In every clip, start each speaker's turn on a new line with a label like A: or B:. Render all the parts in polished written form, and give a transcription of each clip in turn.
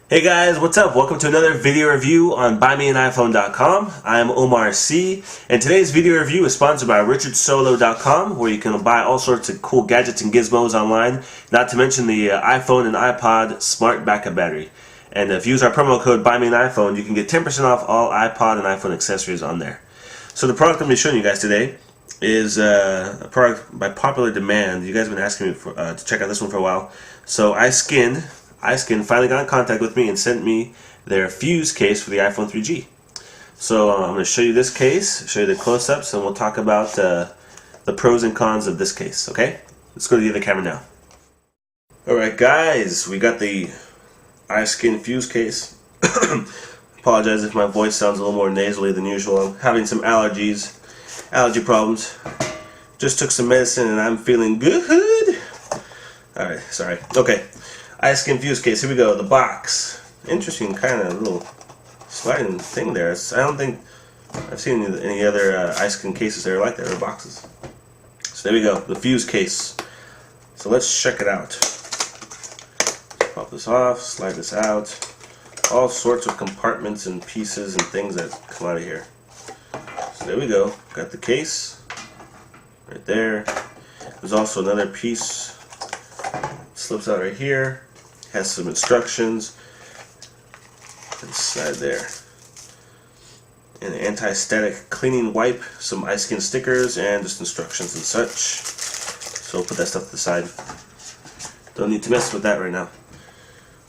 A: Hey guys, what's up? Welcome to another video review on buymeaniphone.com. I'm Omar C, and today's video review is sponsored by richardsolo.com, where you can buy all sorts of cool gadgets and gizmos online, not to mention the iPhone and iPod smart backup battery. And if you use our promo code buymeaniphone, you can get 10% off all iPod and iPhone accessories on there. So the product I'm going to be showing you guys today is a product by popular demand. You guys have been asking me to check out this one for a while. So iSkin finally got in contact with me and sent me their Fuze case for the iPhone 3G. So I'm going to show you this case, show you the close-ups, and we'll talk about the pros and cons of this case, okay? Let's go to the other camera now. Alright guys, we got the iSkin Fuze case. Apologize if my voice sounds a little more nasally than usual. I'm having some allergy problems. Just took some medicine and I'm feeling good. Alright, sorry. Okay. iSkin Fuze case, here we go, the box. Interesting kind of little sliding thing there. I don't think I've seen any other iSkin cases that are like that, or boxes. So there we go, the Fuze case. So let's check it out. Pop this off, slide this out. All sorts of compartments and pieces and things that come out of here. So there we go, got the case right there. There's also another piece, slips out right here. Has some instructions inside there. An anti-static cleaning wipe, some iSkin stickers, and just instructions and such. So we'll put that stuff to the side. Don't need to mess with that right now.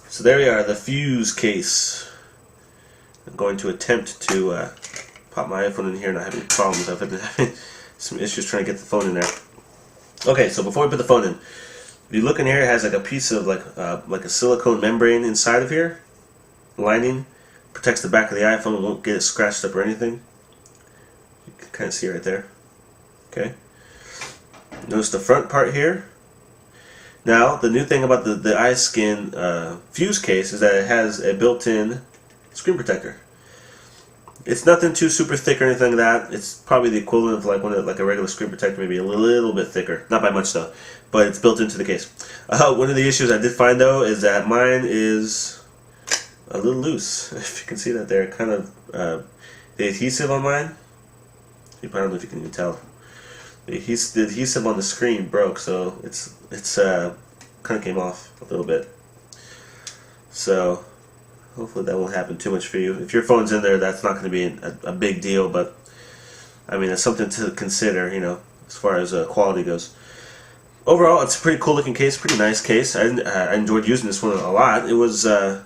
A: So there we are, the Fuze case. I'm going to attempt to pop my iPhone in here, not having problems. I've been having some issues trying to get the phone in there. Okay, so before we put the phone in, if you look in here, it has like a piece of like a silicone membrane inside of here, lining, protects the back of the iPhone, it won't get it scratched up or anything. You can kind of see right there. Okay. Notice the front part here. Now, the new thing about the iSkin Fuze case is that it has a built-in screen protector. It's nothing too super thick or anything like that. It's probably the equivalent of like like a regular screen protector, maybe a little bit thicker. Not by much though, but it's built into the case. One of the issues I did find though is that mine is a little loose. If you can see that there, kind of the adhesive on mine. I don't know if you can even tell. The adhesive on the screen broke, so it's kind of came off a little bit. So hopefully that won't happen too much for you. If your phone's in there, that's not going to be a big deal, but I mean, it's something to consider, you know, as far as quality goes. Overall, it's a pretty cool looking case, pretty nice case. I enjoyed using this one a lot. It was, let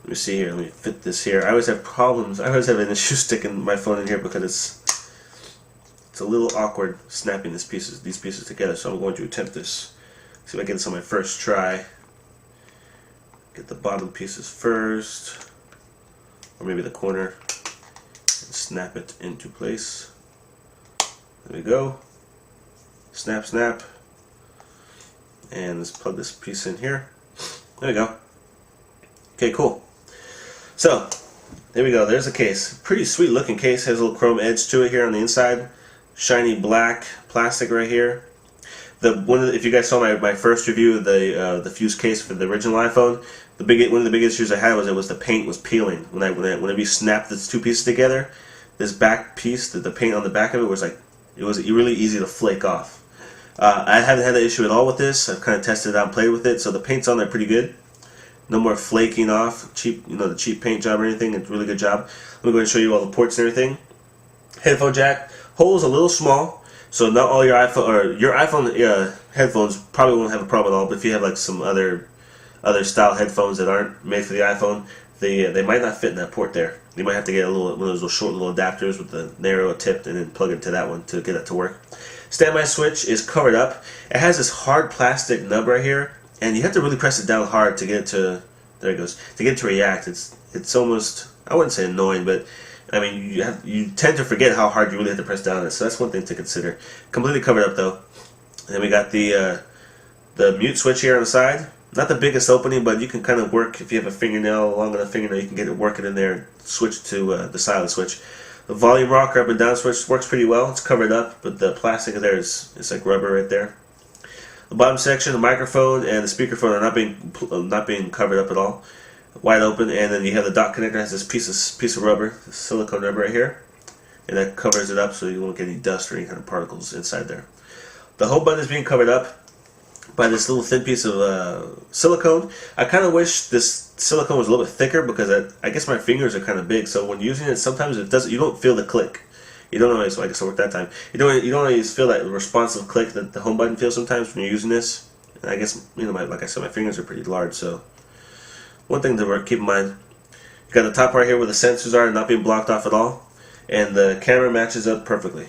A: me see here, let me fit this here. I always have problems, I always have an issue sticking my phone in here because it's a little awkward snapping these pieces together, so I'm going to attempt this. See if I get this on my first try. Get the bottom pieces first, or maybe the corner, and snap it into place. There we go. Snap, snap. And let's plug this piece in here. There we go. Okay, cool. So, there we go. There's a case. Pretty sweet looking case. Has a little chrome edge to it here on the inside. Shiny black plastic right here. If you guys saw my first review of the Fuze case for the original iPhone, one of the big issues I had was the paint was peeling. Whenever you snapped these two pieces together, this back piece, the paint on the back of it was really easy to flake off. I haven't had that issue at all with this. I've kind of tested it out and played with it, so the paint's on there pretty good. No more flaking off, the cheap paint job or anything. It's a really good job. Let me go ahead and show you all the ports and everything. Headphone jack, hole is a little small. So not all your iPhone headphones probably won't have a problem at all. But if you have like some other style headphones that aren't made for the iPhone, they might not fit in that port there. You might have to get one of those little short little adapters with the narrow tip and then plug into that one to get it to work. Standby switch is covered up. It has this hard plastic nub right here, and you have to really press it down hard to get it to, there it goes, to get it to react. It's almost, I wouldn't say annoying, but I mean, you tend to forget how hard you really have to press down on it, so that's one thing to consider. Completely covered up though. And then we got the mute switch here on the side. Not the biggest opening, but you can kind of work, if you have a fingernail, long enough fingernail, you can get it working in there and switch to the silent switch. The volume rocker up and down switch works pretty well. It's covered up, but the plastic there is like rubber right there. The bottom section, the microphone and the speakerphone are not being covered up at all. wide open, and then you have the dot connector has this piece of rubber, this silicone rubber right here, and that covers it up so you won't get any dust or any kind of particles inside there. The home button is being covered up by this little thin piece of silicone. I kind of wish this silicone was a little bit thicker because I guess my fingers are kind of big, so when using it, sometimes it doesn't. You don't feel the click. You don't always. Well, I guess it worked that time. You don't always feel that responsive click that the home button feels sometimes when you're using this. And I guess like I said, my fingers are pretty large, so one thing to keep in mind. You got the top right here where the sensors are not being blocked off at all, and the camera matches up perfectly.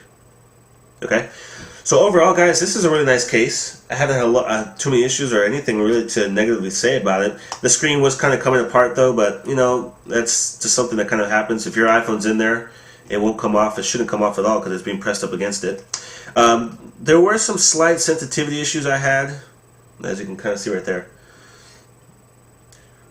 A: Okay. So overall, guys, this is a really nice case. I haven't had too many issues or anything really to negatively say about it. The screen was kind of coming apart though, but that's just something that kind of happens. If your iPhone's in there, it won't come off. It shouldn't come off at all because it's being pressed up against it. There were some slight sensitivity issues I had, as you can kind of see right there.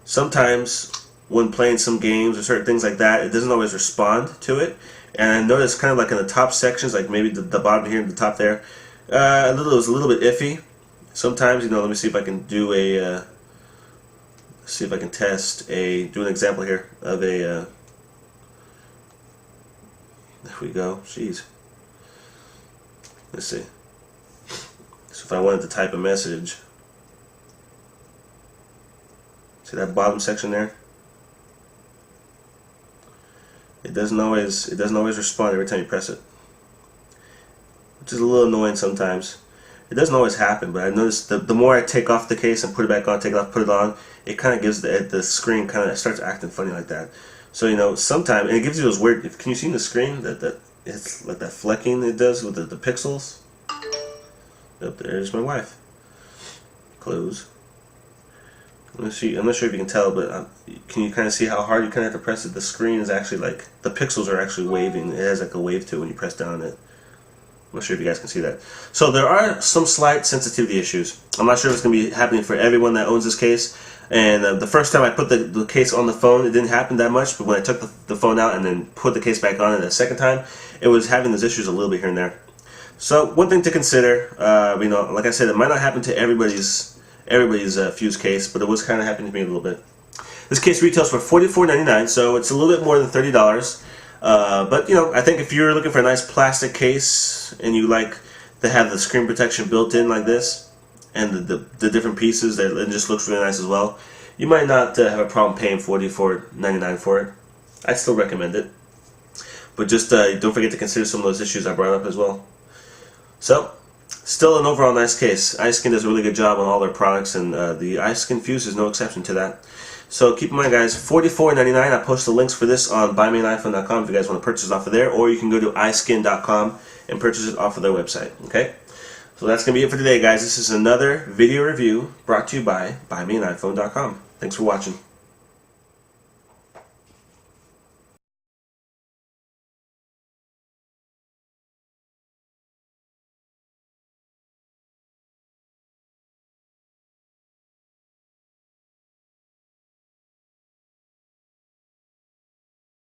A: Sometimes when playing some games or certain things like that, it doesn't always respond to it. And I noticed kind of like in the top sections, like maybe the bottom here and the top there, it was a little bit iffy. Sometimes, let me see if I can do see if I can do an example here of there we go, jeez. Let's see. So if I wanted to type a message, see that bottom section there? It doesn't always respond every time you press it, which is a little annoying sometimes. It doesn't always happen, but I noticed the more I take off the case and put it back on, take it off, put it on, it kind of gives the screen kind of starts acting funny like that. So sometimes, and it gives you those weird. Can you see in the screen that it's like that flecking it does with the pixels? Up there's my wife. Close. I'm not sure if you can tell, but can you kind of see how hard you kind of have to press it? The screen is actually like, the pixels are actually waving. It has like a wave to it when you press down on it. I'm not sure if you guys can see that. So there are some slight sensitivity issues. I'm not sure if it's going to be happening for everyone that owns this case. And the first time I put the case on the phone, it didn't happen that much. But when I took the phone out and then put the case back on it the second time, it was having those issues a little bit here and there. So one thing to consider, like I said, it might not happen to everybody's Fuze case, but it was kind of happening to me a little bit. This case retails for $44.99, so it's a little bit more than $30. But I think if you're looking for a nice plastic case and you like to have the screen protection built in like this, and the different pieces, that it just looks really nice as well, you might not have a problem paying $44.99 for it. I'd still recommend it, but just don't forget to consider some of those issues I brought up as well. So, still an overall nice case. iSkin does a really good job on all their products, and the iSkin Fuze is no exception to that. So keep in mind, guys, $44.99. I post the links for this on buymeaniphone.com if you guys want to purchase it off of there, or you can go to iSkin.com and purchase it off of their website. Okay? So that's going to be it for today, guys. This is another video review brought to you by buymeaniphone.com. Thanks for watching.